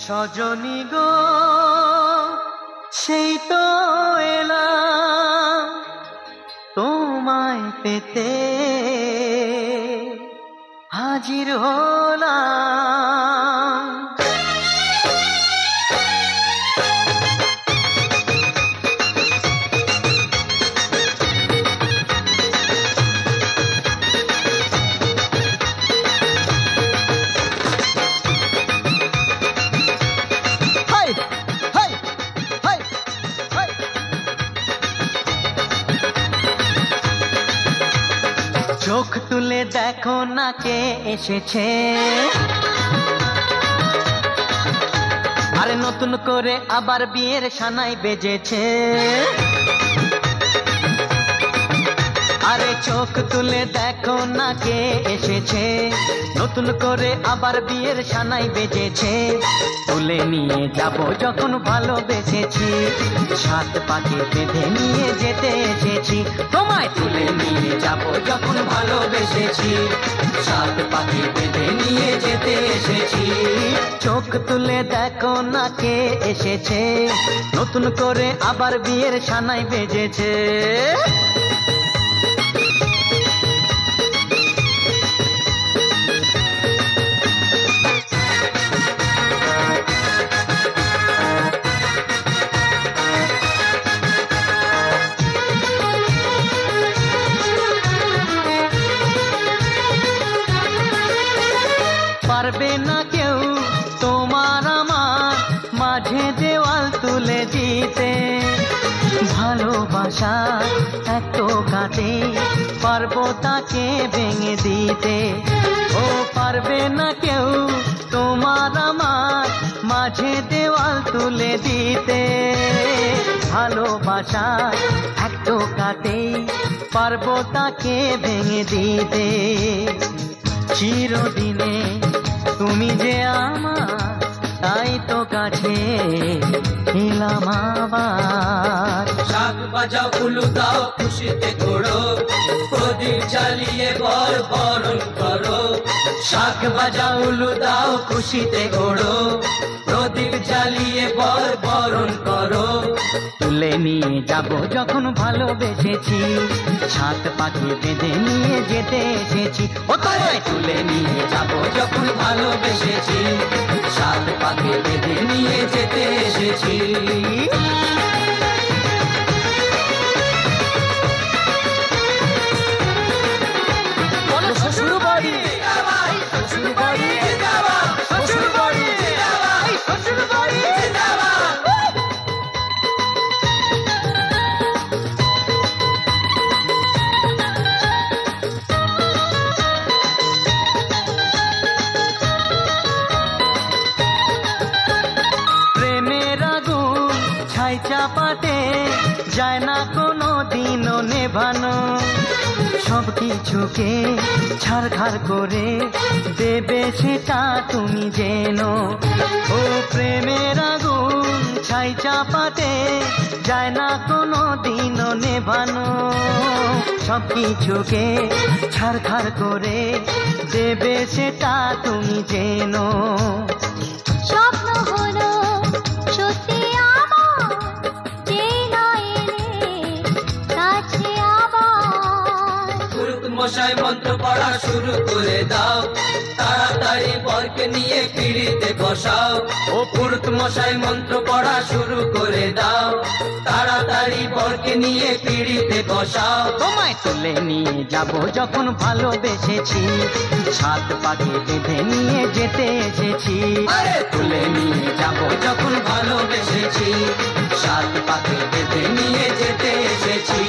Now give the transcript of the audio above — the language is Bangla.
সজনী গো সেই তো এলাম তোমায় পেতে, হাজির হলাম। চোখ তুলে দেখো না কে এসেছে, আরে নতুন করে আবার বিয়ের সানাই বেজেছে। আরে চোখ তুলে দেখো না কে এসেছে, নতুন করে আবার বিয়ের সানাই বেজেছে। তুলে নিয়ে যাব যখন ভালোবেসেছি, সাত পাকে বেঁধে নিয়ে যেতে এসেছি। তোমায় তুলে নিয়ে যাব যখন ভালোবেসেছি, সাত পাকে বেঁধে নিয়ে যেতে এসেছি। চোখ তুলে দেখো না কে এসেছে, নতুন করে আবার বিয়ের সানাই বেজেছে। পারবে না কেউ তোমার আমার মাঝে দেওয়াল তুলে দিতে, ভালোবাসা এত কাটে পারবো তাকে ভেঙে দিতে। ও পারবে না কেউ তোমার আমার মাঝে দেওয়াল তুলে দিতে, ভালোবাসা এত কাটে পারবো তাকে ভেঙে দিতে। চিরদিনে তুমি যে আমার, তাই তো কাছে এলাম আবার। শাক বাজাও উলু দাও খুশিতে ঘোড়ো, প্রদীপ জ্বালিয়ে বর বরণ করো। শাক বাজাও উলু দাও খুশিতে ঘোড়ো, প্রদীপ জ্বালিয়ে বর বরণ করো। তুলে নিয়ে যাব যখন ভালোবেসেছি, সাত পাখি বেঁধে নিয়ে যেতে এসেছি। ও তোমায় তুলে নিয়ে যাব যখন ভালোবেসেছি, সাত পাকে বেঁধে নিয়ে যেতে এসেছি। শ্বশুর বাড়ি, শ্বশুর বাড়ি, শ্বশুর বাড়ি, শ্বশুর বাড়ি। প্রেমের আগুন ছাই চাপাতে যায় না কোনো দিনও নেভানো, সব কিছুকে ছাড়খাড় করে দেবে সেটা তুমি জেনো। ও প্রেমের আগুন ছাই চাপাতে যায় না কোনো দিনও নেভানো, সব কিছুকে ছাড়খাড় করে দেবে সেটা তুমি জেনো। স্বপ্ন হলো সত্যি আমার, যে না এলে কাছে আবার। পুরুত মশাই মন্ত্র পড়া শুরু করে দাও, তাড়াতাড়ি বরকে নিয়ে পিড়িতে বসাও। ও পুরুত মশাই মন্ত্র পড়া শুরু করে দাও, তাড়াতাড়ি বরকে নিয়ে পিড়িতে বসাও। তোমায় তুলে নিয়ে যাব যখন ভালোবেসেছি, সাত পাখি বেঁধে নিয়ে যেতে এসেছি। আরে তুলে নিয়ে যাব যখন ভালোবেসেছি, সাত পাকে বেঁধে নিয়ে যেতে এসেছি।